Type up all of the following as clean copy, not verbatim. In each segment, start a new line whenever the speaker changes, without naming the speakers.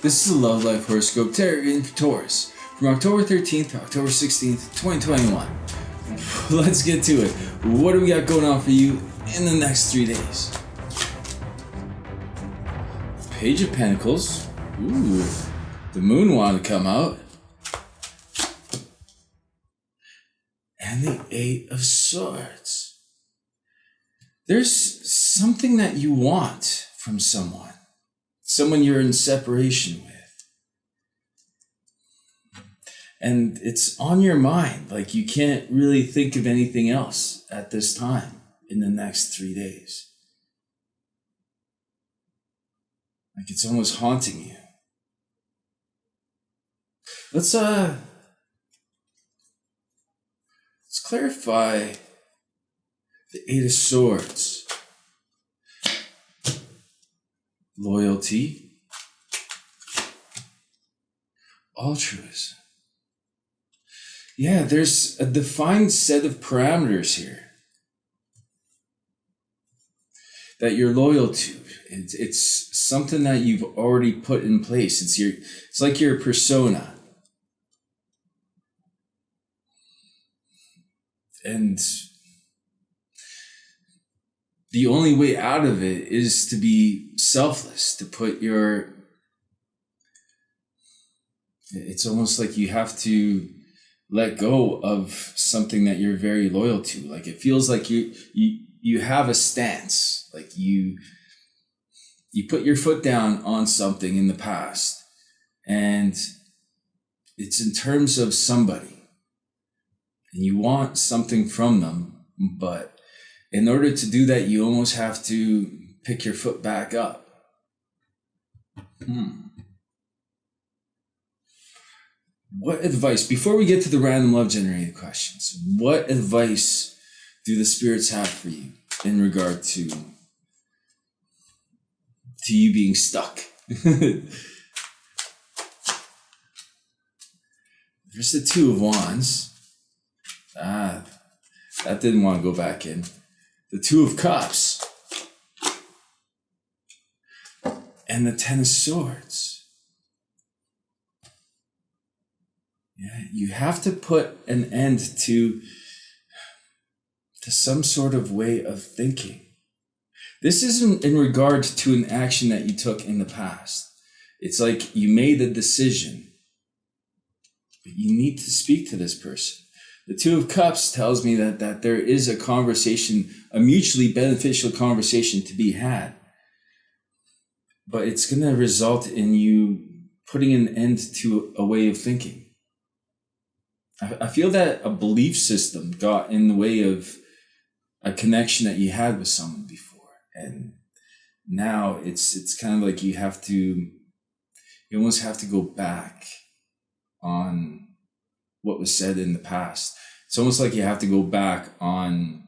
This is a Love Life Horoscope tarot for Taurus from October 13th to October 16th, 2021. Let's get to it. What do we got going on for you in the next 3 days? Page of Pentacles. Ooh, the moon wanted to come out. And the Eight of Swords. There's something that you want from someone you're in separation with. And it's on your mind, like you can't really think of anything else at this time in the next 3 days. Like it's almost haunting you. Let's clarify the Eight of Swords. Loyalty, altruism. Yeah, there's a defined set of parameters here that you're loyal to. It's something that you've already put in place. It's like your persona. And the only way out of it is to be selfless, to put it's almost like you have to let go of something that you're very loyal to. Like it feels like you have a stance, like you put your foot down on something in the past, and it's in terms of somebody, and you want something from them, but in order to do that, you almost have to pick your foot back up. What advice, before we get to the random love generated questions, what advice do the spirits have for you in regard to you being stuck? There's the Two of Wands. That didn't want to go back in. The Two of Cups, and the Ten of Swords. Yeah, you have to put an end to some sort of way of thinking. This isn't in regard to an action that you took in the past. It's like you made a decision, but you need to speak to this person. The Two of Cups tells me that there is a conversation, a mutually beneficial conversation to be had. But it's going to result in you putting an end to a way of thinking. I feel that a belief system got in the way of a connection that you had with someone before. And now it's kind of like you almost have to go back on what was said in the past. It's almost like you have to go back on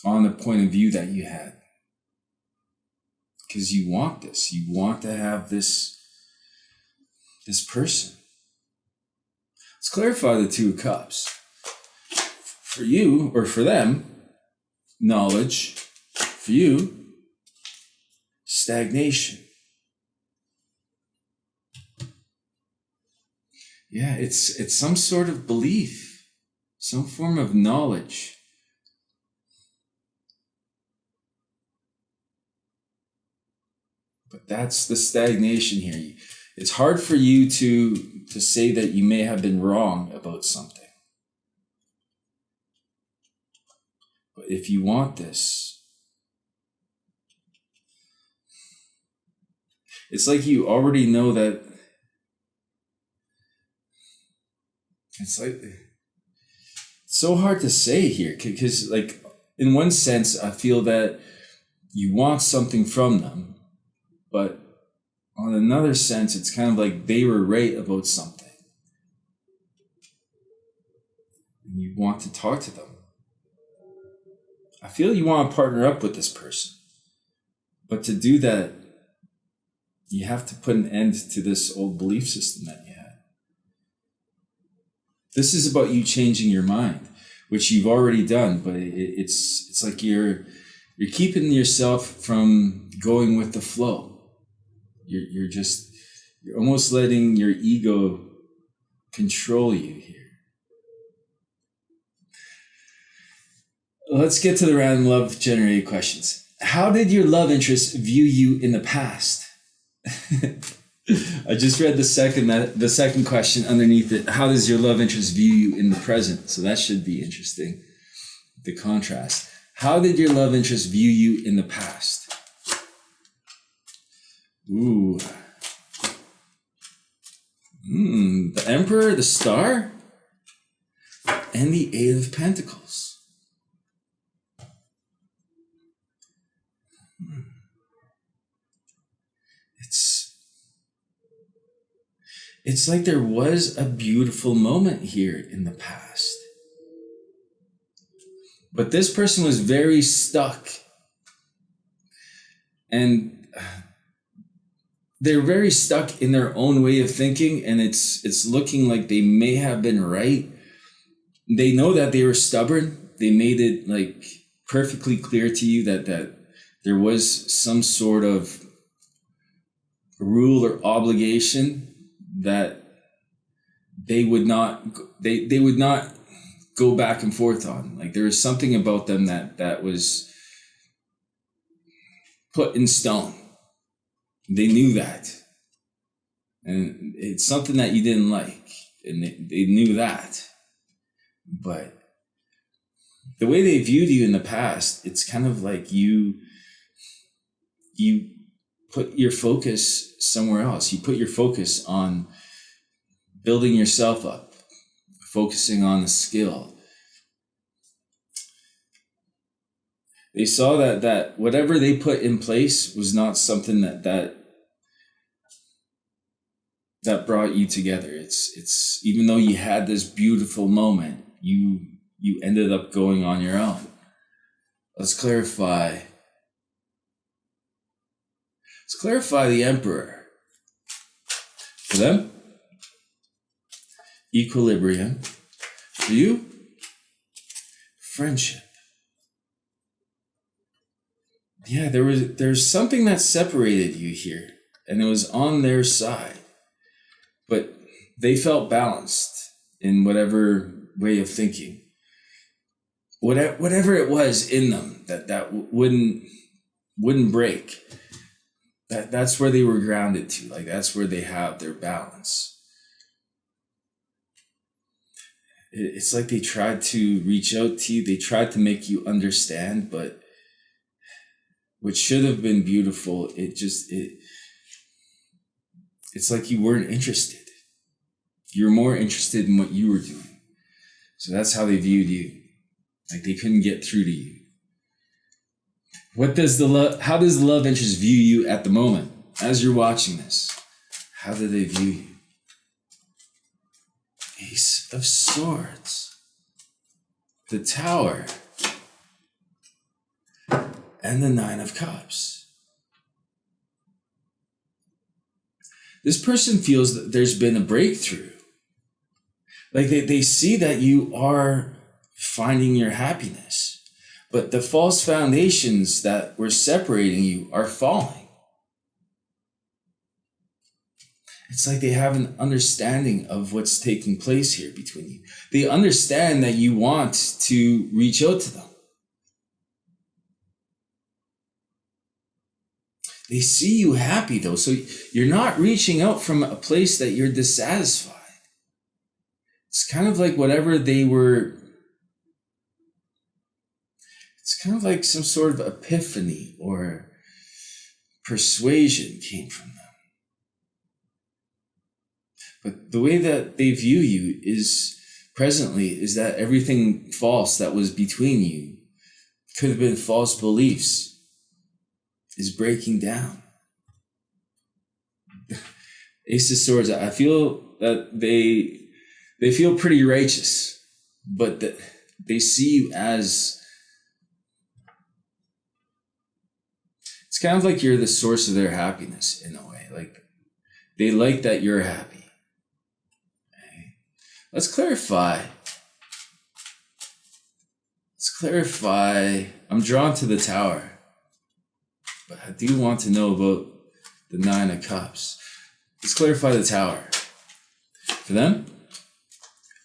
the point of view that you had. Because you want this. You want to have this person. Let's clarify the Two of Cups. For you, or for them, knowledge. For you, stagnation. Yeah, it's some sort of belief, some form of knowledge. But that's the stagnation here. It's hard for you to say that you may have been wrong about something. But if you want this, it's like you already know that. It's so hard to say here, because like in one sense I feel that you want something from them, but on another sense it's kind of like they were right about something and you want to talk to them. I feel you want to partner up with this person. But to do that, you have to put an end to this old belief system that you had. This is about you changing your mind, which you've already done, but it's like you're keeping yourself from going with the flow. You're almost letting your ego control you here. Let's get to the random love generated questions. How did your love interest view you in the past? I just read the second question underneath it. How does your love interest view you in the present? So that should be interesting. The contrast. How did your love interest view you in the past? Ooh. The Emperor, the Star, and the Eight of Pentacles. It's like there was a beautiful moment here in the past. But this person was very stuck. And they're very stuck in their own way of thinking, and it's looking like they may have been right. They know that they were stubborn. They made it like perfectly clear to you that there was some sort of rule or obligation that they would not go back and forth on. Like there was something about them that was put in stone. They knew that. And it's something that you didn't like. And they knew that. But the way they viewed you in the past, it's kind of like you put your focus somewhere else. You put your focus on building yourself up, focusing on the skill. They saw that whatever they put in place was not something that brought you together. It's even though you had this beautiful moment, you ended up going on your own. Let's clarify the Emperor. For them, equilibrium. For you, friendship. Yeah, there's something that separated you here, and it was on their side. But they felt balanced in whatever way of thinking. Whatever it was in them that wouldn't break. That's where they were grounded to. Like that's where they have their balance. It's like they tried to reach out to you. They tried to make you understand, but what should have been beautiful, it's like you weren't interested. You're more interested in what you were doing. So that's how they viewed you. Like they couldn't get through to you. How does the love interest view you at the moment? As you're watching this, how do they view you? Ace of Swords, the Tower, and the Nine of Cups. This person feels that there's been a breakthrough. Like they see that you are finding your happiness. But the false foundations that were separating you are falling. It's like they have an understanding of what's taking place here between you. They understand that you want to reach out to them. They see you happy though, so you're not reaching out from a place that you're dissatisfied. It's kind of like whatever they were. It's kind of like some sort of epiphany or persuasion came from them. But the way that they view you is that everything false that was between you could have been false beliefs is breaking down. Ace of Swords, I feel that they feel pretty righteous, but that they see you as It's kind of like you're the source of their happiness in a way. Like they like that you're happy. Okay? Let's clarify. I'm drawn to the Tower, but I do want to know about the Nine of Cups. Let's clarify the Tower. For them,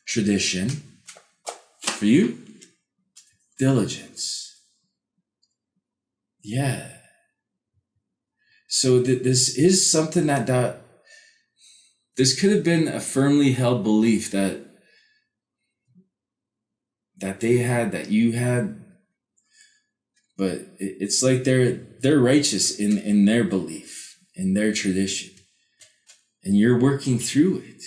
tradition. For you, diligence. Yeah. So this is something that this could have been a firmly held belief that they had, that you had, but it's like they're righteous in their belief, in their tradition, and you're working through it.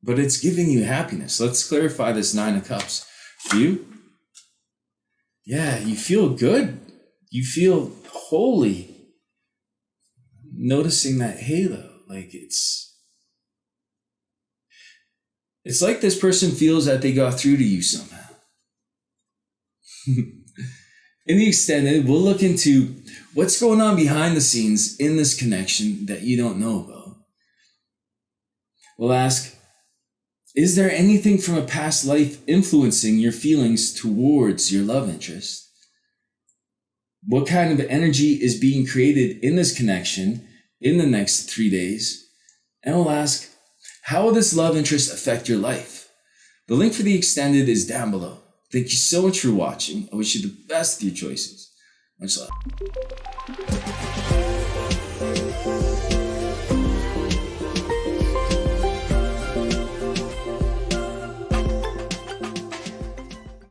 But it's giving you happiness. Let's clarify this Nine of Cups. For you, yeah, you feel good. You feel holy. Noticing that halo, like it's like this person feels that they got through to you somehow. In the extended, we'll look into what's going on behind the scenes in this connection that you don't know about. We'll ask, is there anything from a past life influencing your feelings towards your love interest? What kind of energy is being created in this connection in the next 3 days? And we'll ask, how will this love interest affect your life? The link for the extended is down below. Thank you so much for watching. I wish you the best with your choices. Much love.